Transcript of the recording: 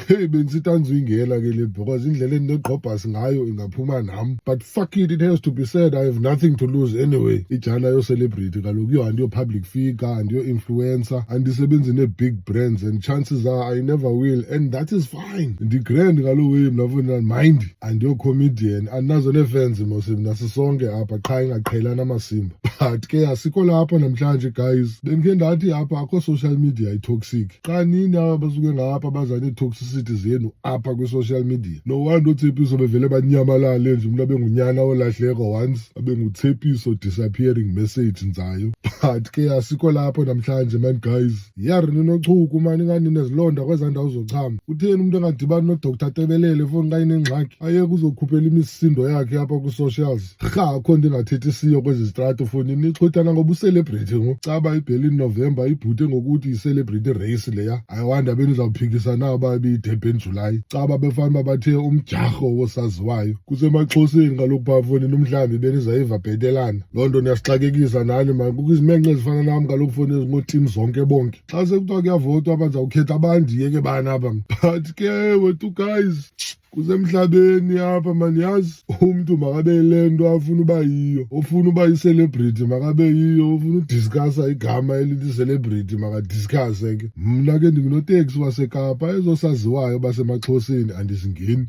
hey bensitanzwe ingela ke le because indlela enegqobhasi ngayo ingaphuma nami, but fuck it has to be said, I have nothing to lose anyway. Ijala yo celebrity kaloku yo andiyo public figure, andiyo influencer, andisebenzi ne-big brands, and chances are I never will, and that is fine. Ndi-grand kaloku mna funa mind, andiyo comedian, andinazo ne-fans mose mna sisonke apha qha ingaqhelana amasimba. But ke asikho lapha namhlanje guys, bendikhe ndathi apha akho social media i-toxic. Xa nini aba basuke ngapha baza nee-toxicity zenu apha kwi-social media. No wonder uTshepiso bevele banyamalale nje umntu abengunyana olahleka once, abenguTshepiso disappearing message nzayo. But ke asikho lapho namhlanje man guys. Yari ninochuku mani ingani nezilonda kweza ndawo zochama. Utheni umuntu engadibani noDr Tebelele foni xa inengxaki ayeke uzokhuphela imisindo yakhe apha ku-socials. Rha akho nto ingathethisiyo kwezi zitrato fonini ixhwithana ngoba ucelebrity ngokucaba iBerlin November ibhute ngokuthi i-celebrity race leya. I wonder benizawuphikisana aba beyi-Durban July. Caba befana bathe UmDyarho woSaziwayo. KuseMaxhoseni kaloku phaa fonini umhlambi benizayiva bhetelana. Loo nto niyasixakekisa nani man. Kukho izimenxe ezifana nam kaloku foni ezingootim zonke bonke. Xa sekuthiwa kuyavotwa abazawukhetha abandi ke bani apha. But ke wethu guys, kusemhlabeni apha man, yazi umuntu makabe le nto afuna uba yiyo, ofuna uba yi-celebrity makabe yiyo, ofuna udiskasa igama elithi celebrity makadiskase ke. Mna ke ndingunoteksi waseKapa, ezosaziwayo basemaXhoseni andizingeni.